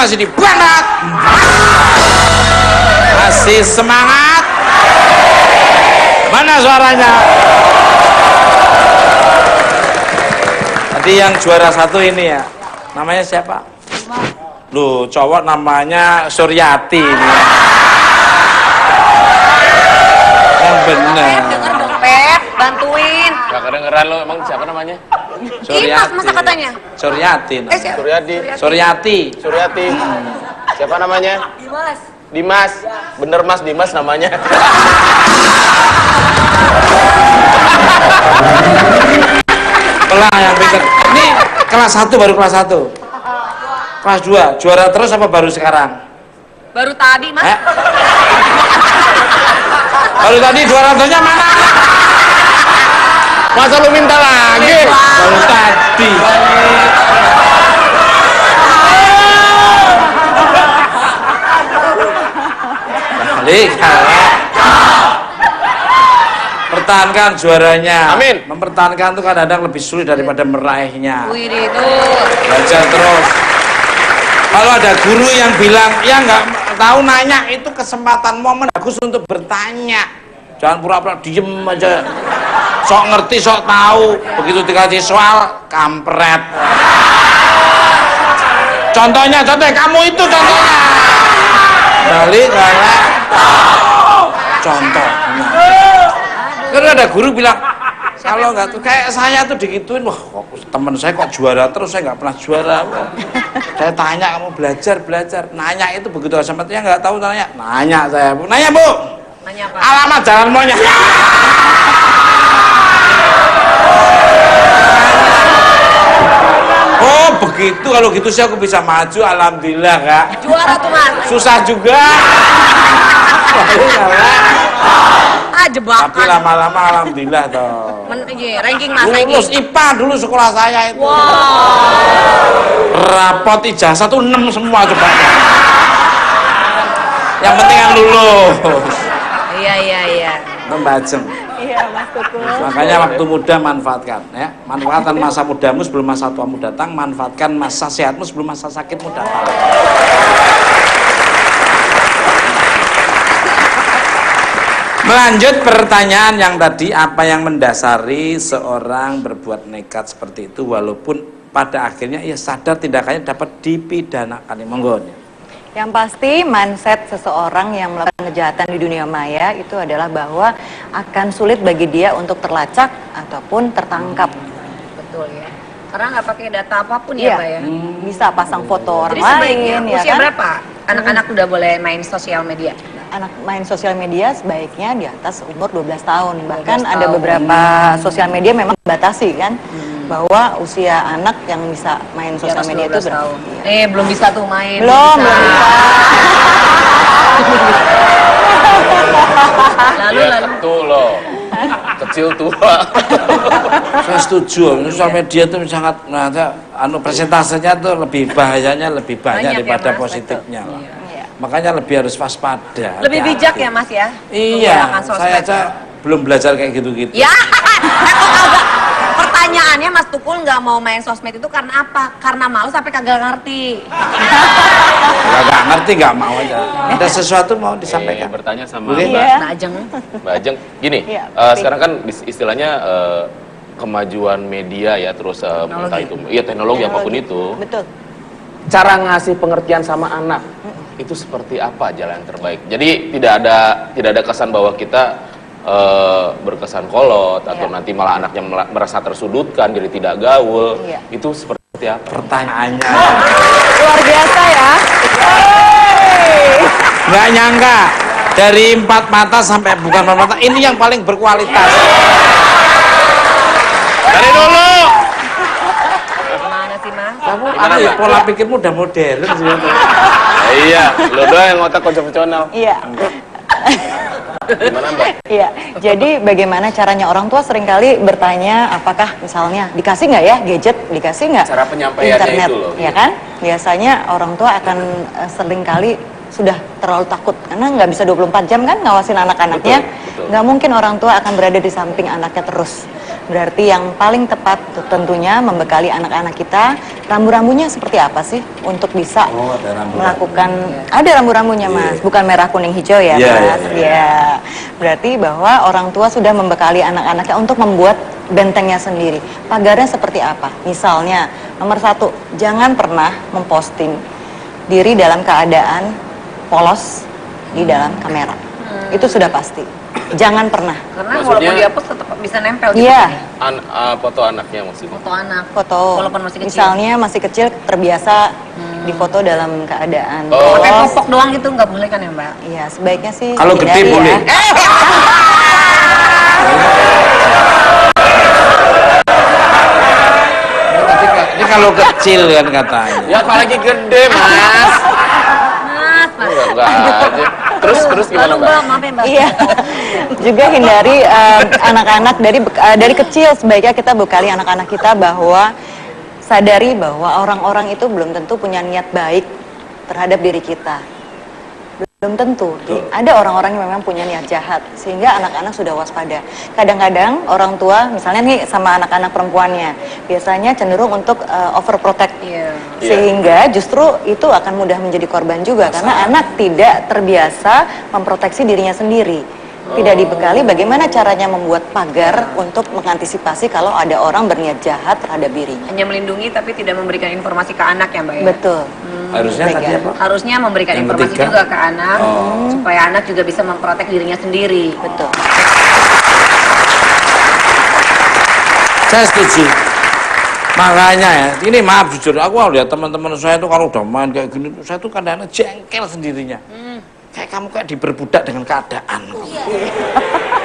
Mas ini banget. Masih semangat. Mana suaranya? Tadi yang juara 1 ini ya. Namanya siapa? Loh, cowok namanya Suryati ini. Yang bener. Denger dong, Pep, bantuin. Gak kedengeran lo, emang siapa namanya? Suryati. Masa katanya? Suryati. Suryati. Siapa namanya? Dimas. Bener Mas, Dimas namanya. Pelah yang pinter. Ini kelas 1 baru kelas 1. Kelas 2 juara terus apa baru sekarang? Baru tadi, Mas. Baru tadi juara terusnya mana? Masa lu minta lagi? Baru tadi. Balik. Pertahankan juaranya. Amin. Mempertahankan itu kadang-kadang lebih sulit daripada meraihnya. Wih, itu. Belajar terus. Kalau ada guru yang bilang, ya nggak tahu nanya, itu kesempatan momen bagus untuk bertanya. Jangan pura-pura diem aja. Sok ngerti, sok tahu. Begitu dikasih soal, kampret. Contohnya, kamu itu contohnya. Balik karena contoh. Karena ada guru bilang, kalau nggak tuh kayak saya tuh digituin, wah teman saya kok juara terus, saya nggak pernah juara. Saya tanya, kamu belajar, nanya itu begitu SMT-nya nggak tahu nanya saya, Bu. Nanya, Bu. Nanya apa? Alamat jalan maunya. Oh begitu, kalau gitu sih aku bisa maju, alhamdulillah Kak. Juara tuh, Mas. Susah juga. Jebakan. Tapi lama-lama alhamdulillah toh. Ranking Mas. Lulus IPA dulu sekolah saya itu. Wow. Rapot ijazah tuh 6 semua coba. Yang penting kan lulus. Iya. Membajem. Iya, Mas Tukul. Makanya waktu muda manfaatkan ya. Manfaatkan masa mudamu sebelum masa tuamu datang, manfaatkan masa sehatmu sebelum masa sakitmu datang. Melanjut pertanyaan yang tadi, apa yang mendasari seorang berbuat nekat seperti itu walaupun pada akhirnya ia sadar tindakannya dapat dipidanakan? Monggo. Yang pasti mindset seseorang yang melakukan kejahatan di dunia maya itu adalah bahwa akan sulit bagi dia untuk terlacak ataupun tertangkap. Betul ya. Karena nggak pakai data apapun ya, Mbak ya. Bisa pasang foto orang Jadi sebaiknya lain, ya usia kan? berapa anak-anak udah boleh main sosial media? Anak main sosial media sebaiknya di atas umur 12 tahun. Bahkan 12 ada tahun. beberapa sosial media memang dibatasi kan, bahwa usia anak yang bisa main Di sosial atas media 12 itu tahun. Iya. Belum bisa tuh main. Belum bisa. Lalu. Tentu loh. Kecil tua. Saya setuju, sosial media itu sangat persentasenya tuh lebih bahayanya lebih banyak Banyak ya, daripada Mas, positifnya. betul. Lah. Iya. Makanya lebih harus waspada. Lebih hati-hati. bijak ya, Mas ya. Iya, Menggunakan sosmed saya aja ya. belum belajar kayak gitu-gitu. Ya, kagak. Pertanyaannya Mas Tukul nggak mau main sosmed itu karena apa? Karena malu sampai kagak ngerti. Nggak ngerti, nggak mau aja. Ada sesuatu mau disampaikan. Bertanya sama Boleh? Mbak, Iya. Nah, Ajeng. Mbak Ajeng. Gini, Iya, sekarang kan istilahnya kemajuan media ya, terus entah itu teknologi apapun itu. Betul. Cara ngasih pengertian sama anak itu seperti apa jalan terbaik? Jadi tidak ada kesan bahwa kita berkesan kolot atau Iya. nanti malah anaknya merasa tersudutkan, jadi tidak gaul. Iya. Itu seperti apa? Pertanyaannya Luar biasa ya. nggak nyangka dari 4 mata sampai bukan 4 mata ini yang paling berkualitas. Dari dulu. Gimana sih, Mas? Kamu Gimana, Mbak? pola pikirmu udah modern sih. Iya, lo doang yang otak konvensional. Iya. Gimana Mbak? Iya, jadi bagaimana caranya orang tua seringkali bertanya apakah misalnya dikasih nggak ya gadget, dikasih nggak Cara penyampaiannya internet, itu loh. ya kan? Biasanya orang tua akan seringkali sudah terlalu takut karena nggak bisa 24 jam kan ngawasin anak-anaknya. Betul. Nggak mungkin orang tua akan berada di samping anaknya terus. Berarti yang paling tepat tentunya membekali anak-anak kita rambu-rambunya seperti apa sih untuk bisa ada rambu-rambu. melakukan, ada rambu-rambunya Mas, bukan merah kuning hijau ya Mas. Ya. Berarti bahwa orang tua sudah membekali anak-anaknya untuk membuat bentengnya sendiri. Pagarnya seperti apa? Misalnya nomor 1, jangan pernah memposting diri dalam keadaan polos di dalam kamera. Itu sudah pasti. Jangan pernah. Karena Maksudnya- walaupun dihapus tetap bisa nempel gitu. Iya. Foto anaknya maksudnya. Foto anak. Foto. Walaupun masih kecil. Misalnya masih kecil terbiasa difoto dalam keadaan Oh. Pakai polos. popok doang itu nggak boleh kan ya Mbak? Iya, sebaiknya sih Kalau gede hindari boleh. ya. Ini kalau kecil kan katanya. Ya apalagi gede mas. Mas. Enggak aja. Terus gimana Lalu mbak? Mbak, maaf ya Mbak. Iya. Juga hindari anak-anak dari kecil, sebaiknya kita bekali anak-anak kita bahwa sadari bahwa orang-orang itu belum tentu punya niat baik terhadap diri kita. Belum tentu. Ada orang-orang yang memang punya niat jahat sehingga anak-anak sudah waspada. Kadang-kadang orang tua misalnya nih sama anak-anak perempuannya biasanya cenderung untuk overprotect. Iya. Sehingga justru itu akan mudah menjadi korban juga karena anak tidak terbiasa memproteksi dirinya sendiri. Tidak dibekali bagaimana caranya membuat pagar untuk mengantisipasi kalau ada orang berniat jahat terhadap dirinya. Hanya melindungi tapi tidak memberikan informasi ke anak ya Mbak ya? Betul. Harusnya tadi apa? Harusnya memberikan Yang informasi ketiga? juga ke anak supaya anak juga bisa memprotek dirinya sendiri. Betul. Saya setuju. Makanya ya, ini maaf jujur, aku lihat teman-teman saya itu kalau udah main kayak gini, saya tuh kadang-kadang jengkel sendirinya. Kayak kamu kayak diperbudak dengan keadaan.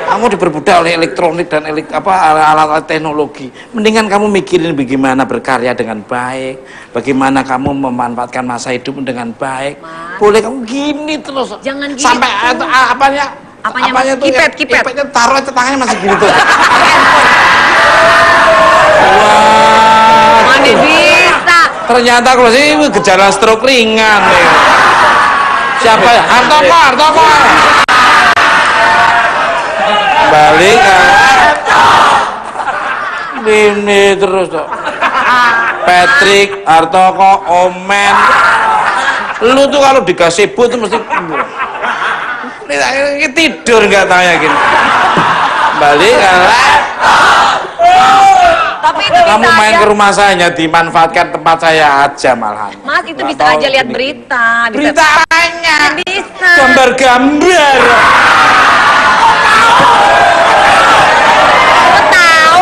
Kamu diperbudak oleh elektronik dan alat-alat teknologi. Mendingan kamu mikirin bagaimana berkarya dengan baik, bagaimana kamu memanfaatkan masa hidupmu dengan baik. Boleh kamu gini terus. Jangan gitu. Sampai apanya Mas? tuh Kipet. kipetnya taruh itu tangannya masih gini tuh. Wah. Mana bisa? Ternyata kalau sih gejala stroke ringan. Ya. Siapa ya? Hartoko. Balik ini terus tuh. Patrick, Hartoko, Omen. Lu tuh kalau dikasih but tuh mesti ini tidur nggak tanya gini. Balik Tapi itu kamu bisa main aja. ke rumah saya hanya dimanfaatkan tempat saya aja malahan. Mas itu Nggak bisa tahu aja lihat gini. berita. Bisa. Berita apanya? Bisa. Gambar-gambar.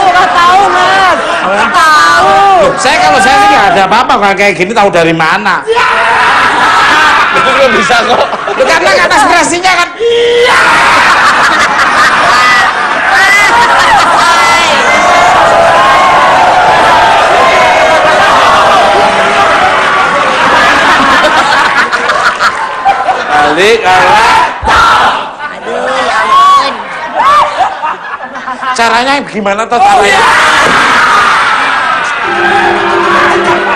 Nggak tahu Mas. Nggak tahu. Loh, saya sih nggak ada apa-apa kalau kayak gini, tahu dari mana? Itu juga bisa kok. Loh, karena aspirasinya kan. Balik Aduh ya ampun. caranya gimana tuh caranya?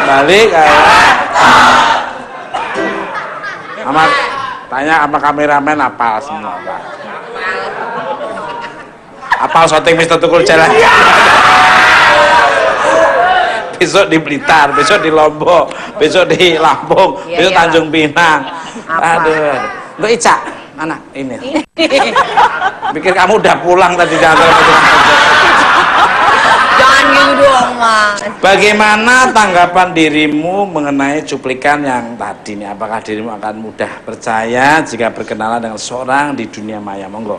Balik Amat tanya apa kameramen apa semua Pak. Apal syuting Mister Tukul Jalan. Besok di Blitar, besok di Lombok, besok di Lampung, Iya, besok iya. Tanjung Pinang. Apa? Aduh. Lo Ica, mana? Ini. Pikir kamu udah pulang tadi jangan Jangan gitu dong Mas. Bagaimana tanggapan dirimu mengenai cuplikan yang tadi nih? Apakah dirimu akan mudah percaya jika berkenalan dengan seorang di dunia maya? Monggo.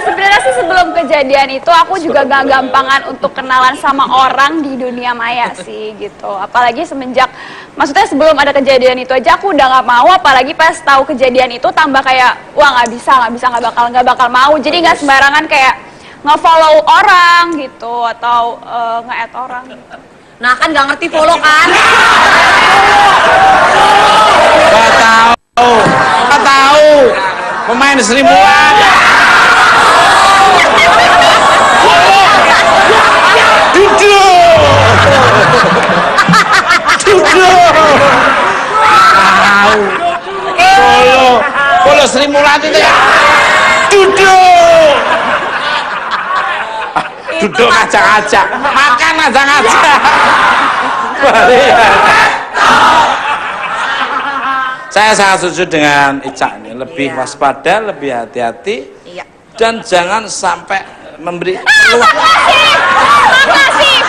Sebenarnya sih sebelum kejadian itu aku juga gak gampangan untuk kenalan sama orang di dunia maya sih gitu. Apalagi semenjak, maksudnya sebelum ada kejadian itu aja aku udah gak mau. Apalagi pas tahu kejadian itu tambah kayak wah nggak bisa nggak bakal mau. Jadi nggak sembarangan kayak nge-follow orang gitu atau nge-add orang gitu. Nah kan nggak ngerti follow kan? Gak tahu, gak tahu. Pemain Sri Mulat. Duduk. Duduk. Tahu. Follow Sri Mulat itu ya. Duduk. Duduk ngajak-ngajak. Makan ngajak-ngajak. Saya sangat setuju dengan Ica ini, lebih waspada, lebih hati-hati, Iya. dan jangan sampai memberi peluang. Makasih.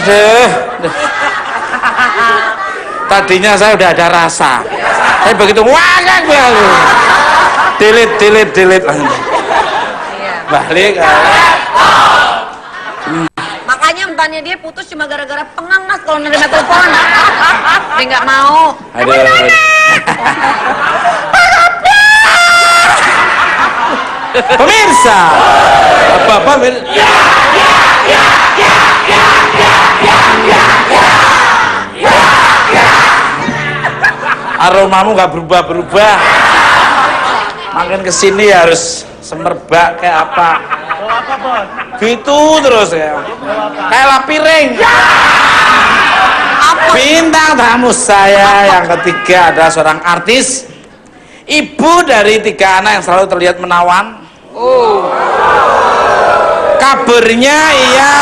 Aduh. Tadinya saya udah ada rasa, tapi begitu wah delete balik. Makanya empannya dia putus cuma gara-gara pengang mas kalau nerima telepon. Dia nggak mau. Aduh. Pemirsa, apa aromamu nggak berubah-berubah. Makin kesini harus semerbak kayak apa? Gitu terus ya. Kayak lap piring. Bintang tamu saya yang ketiga adalah seorang artis, ibu dari 3 anak yang selalu terlihat menawan. Kabarnya ia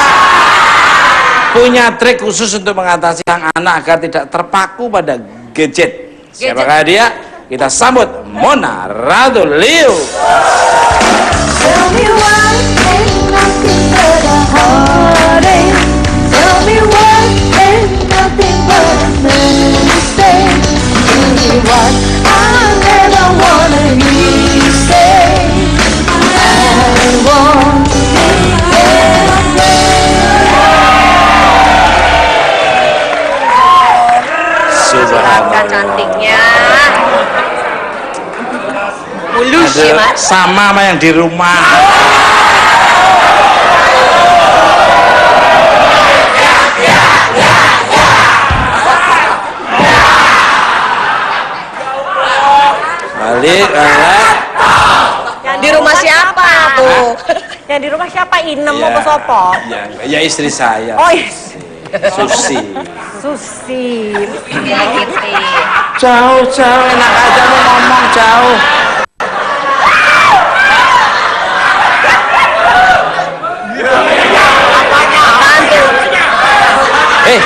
punya trik khusus untuk mengatasi sang anak agar tidak terpaku pada gadget. Siapakah dia? Kita sambut Mona Ratuliu. Tell me why ain't nothing but a heartache. Tell me why ain't nothing but a mistake. Tell me what I never wanna hear you say. I want Subhanallah cantiknya. Mulus ya mas. Sama yang di rumah. Balik, Di rumah siapa tuh? Yang di rumah siapa? Inem ya, apa sopo? ya istri saya. Oh iya. Susi. Susi. Jauh, enak aja mau ngomong jauh.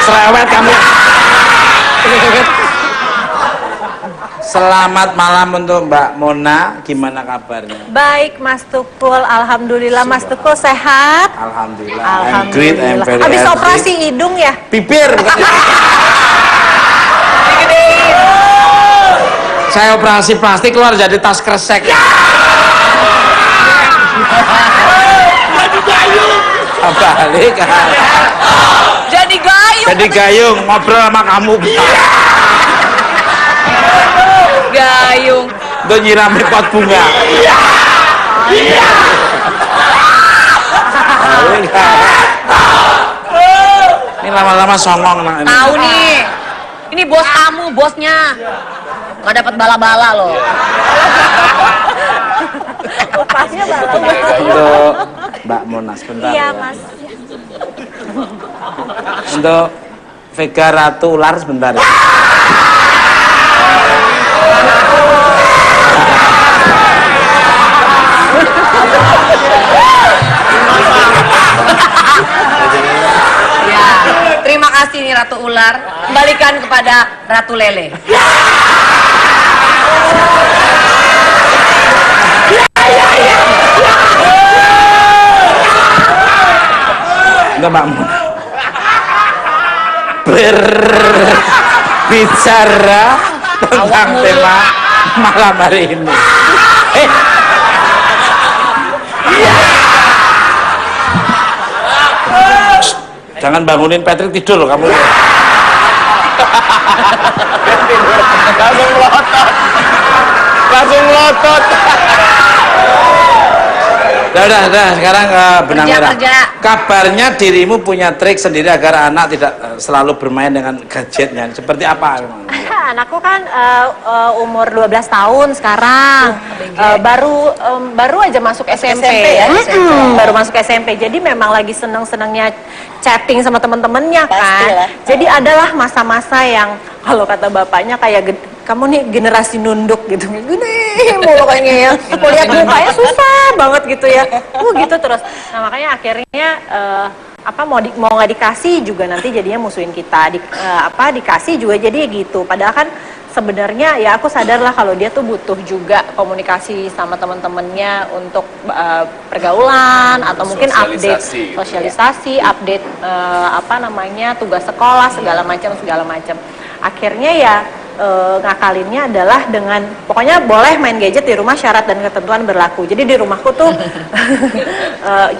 Cerewet kamu. Selamat malam untuk Mbak Mona, gimana kabarnya? Baik Mas Tukul, alhamdulillah Mas Tukul sehat. Alhamdulillah. I'm great, I'm Alhamdulillah. very Habis healthy. operasi hidung ya? Bibir bukan. Saya operasi plastik keluar jadi tas kresek. Balik. Jadi gayung. Jadi gayung ngobrol sama kamu. Gayung. Untuk nyirami pot bunga. Ini lama-lama songong nak ini. Tahu nih. Ini bos kamu, bosnya. Nggak dapat bala-bala loh. Kupasnya bala. Untuk Mbak Mona sebentar. Iya ya. Mas. Untuk Vega Ratu Ular sebentar. Ya. Ya, terima kasih nih Ratu Ular. Kembalikan kepada Ratu Lele. Enggak Mbak Mona. Berbicara tentang tema malam hari ini. Jangan bangunin Patrick tidur loh kamu. Langsung melotot. Langsung melotot. Udah, sekarang benang Kerja, merah. kerja. Kabarnya dirimu punya trik sendiri agar anak tidak selalu bermain dengan gadgetnya. Seperti apa? Anakku kan umur 12 tahun sekarang. Baru aja masuk SMP ya. Baru masuk SMP. Jadi memang lagi seneng-senengnya chatting sama temen-temennya kan. Pastilah. Jadi adalah masa-masa yang kalau kata bapaknya kayak kamu nih generasi nunduk gitu. Gini mulu kayaknya ya. Mau lihat mukanya susah banget gitu ya. Gitu terus. Nah, makanya akhirnya mau nggak dikasih juga nanti jadinya musuhin kita. Dikasih juga jadi gitu. Padahal kan sebenarnya ya aku sadar lah kalau dia tuh butuh juga komunikasi sama teman-temannya untuk pergaulan atau mungkin update sosialisasi, update tugas sekolah segala macam. Akhirnya ya ngakalinnya adalah dengan pokoknya boleh main gadget di rumah, syarat dan ketentuan berlaku. Jadi di rumahku tuh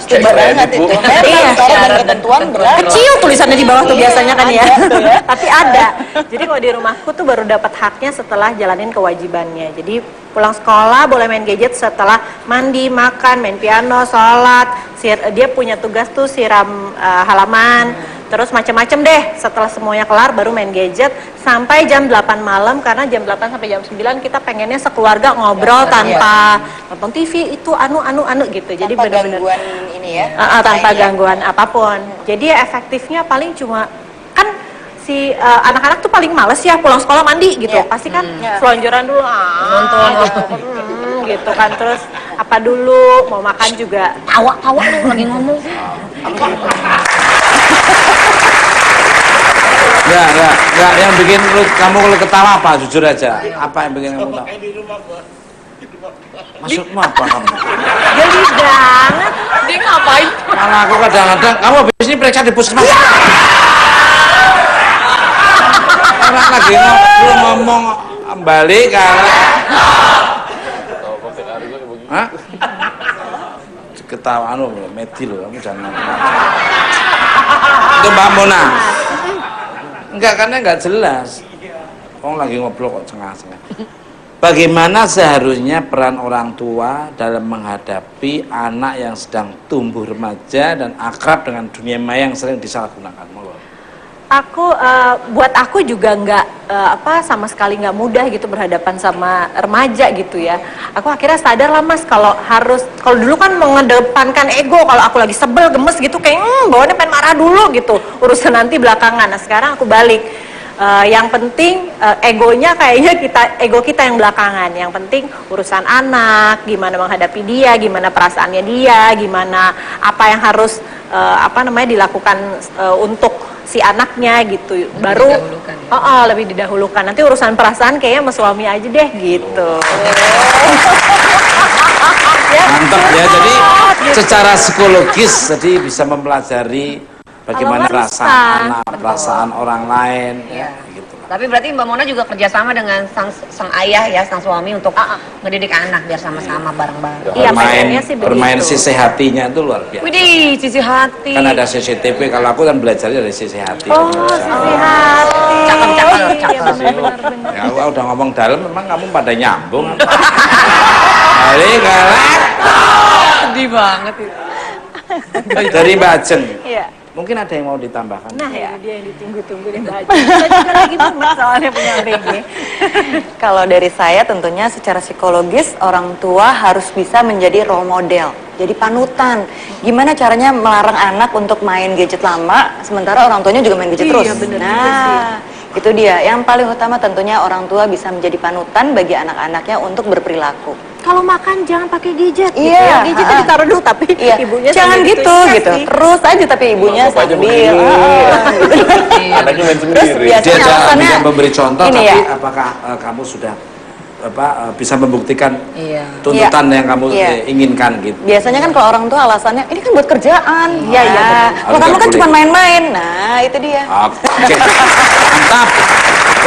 Coba banget itu. Iya, Syarat dan ketentuan berlaku. kecil tulisannya di bawah tuh biasanya kan ya. Ada tuh ya. Tapi ada. Jadi kalau di rumahku tuh baru dapat haknya setelah jalanin kewajibannya. Jadi pulang sekolah boleh main gadget setelah mandi, makan, main piano, sholat. Dia punya tugas tuh siram halaman. Terus macam-macam deh. Setelah semuanya kelar baru main gadget sampai jam 8 malam, karena jam 8 sampai jam 9 kita pengennya sekeluarga ngobrol tanpa nonton TV itu anu gitu. Jadi Tanpa benar-benar gangguan ini ya. tanpa gangguan apapun. Jadi ya efektifnya paling cuma kan si anak-anak tuh paling males ya pulang sekolah mandi gitu. Iya. Pasti kan selonjoran dulu Nonton. gitu kan. Terus apa dulu mau makan juga Tawa lu lagi ngomong. Enggak, yang bikin kamu kalau ketawa apa? Jujur aja. Apa yang bikin kamu ketawa? Maksudmu apa kamu? geli banget. Dia ngapain? Malah aku kadang-kadang, kamu habis ini periksa di puskesmas. Orang lagi ngomong balik karena hah? Ketawa Medi loh, kamu jangan itu Mbak Mona. Enggak, karena enggak jelas. Orang lagi ngobrol kok cengah-cengah. Bagaimana seharusnya peran orang tua dalam menghadapi anak yang sedang tumbuh remaja dan akrab dengan dunia maya yang sering disalahgunakan? Buat aku juga nggak sama sekali nggak mudah gitu berhadapan sama remaja gitu ya. Aku akhirnya sadar lah Mas, kalau dulu kan mengedepankan ego, kalau aku lagi sebel gemes gitu kayak bawaannya pengen marah dulu gitu, urusan nanti belakangan. Nah sekarang aku balik. Yang penting egonya kayaknya ego kita yang belakangan. Yang penting urusan anak, gimana menghadapi dia, gimana perasaannya dia, gimana apa yang harus dilakukan untuk si anaknya gitu. Baru lebih didahulukan. Nanti urusan perasaan kayaknya sama suami aja deh gitu. Mantap ya. Jadi secara psikologis jadi bisa mempelajari bagaimana perasaan anak, perasaan orang lain, ya, gitu. Tapi berarti Mbak Mona juga kerjasama dengan sang ayah ya, sang suami untuk ngedidik anak biar sama-sama bareng-bareng. Iya, pengennya sih begitu. Bermain sisi hatinya itu luar biasa. Widih, sisi hati. Kan ada CCTV, kalau aku kan belajarnya dari sisi hati. Oh, sisi hati. Cakep. Iya, benar. Ya, aku udah ngomong dalam, memang kamu pada nyambung. Hari galak. Sedih banget itu. Dari Mbak Ajeng. Iya. Mungkin ada yang mau ditambahkan? Nah, ya dia yang ditunggu-tunggu nih Mbak Ajeng. Saya juga lagi mumet soalnya punya BG. Kalau dari saya tentunya secara psikologis orang tua harus bisa menjadi role model, jadi panutan. Gimana caranya melarang anak untuk main gadget lama, sementara orang tuanya juga main gadget terus. bener juga Nah, itu dia. Yang paling utama tentunya orang tua bisa menjadi panutan bagi anak-anaknya untuk berperilaku. Kalau makan jangan pakai gadget gitu Iya, ya. Gadgetnya ditaruh dulu tapi ibunya jangan sambil gitu Iya gitu. sih. Terus aja tapi ibunya Bapak aja sambil. begini. Gitu. Anaknya main Terus sendiri. Dia biasanya jangan alasannya bisa memberi contoh, ini tapi ya. apakah kamu sudah bisa membuktikan Iya. tuntutan yang kamu Iya. inginkan gitu? Biasanya kan kalau orang tua alasannya ini kan buat kerjaan. Iya, iya, benar. Kalau Harus kamu nggak kan boleh. cuma main-main. Nah, itu dia. Oke, mantap.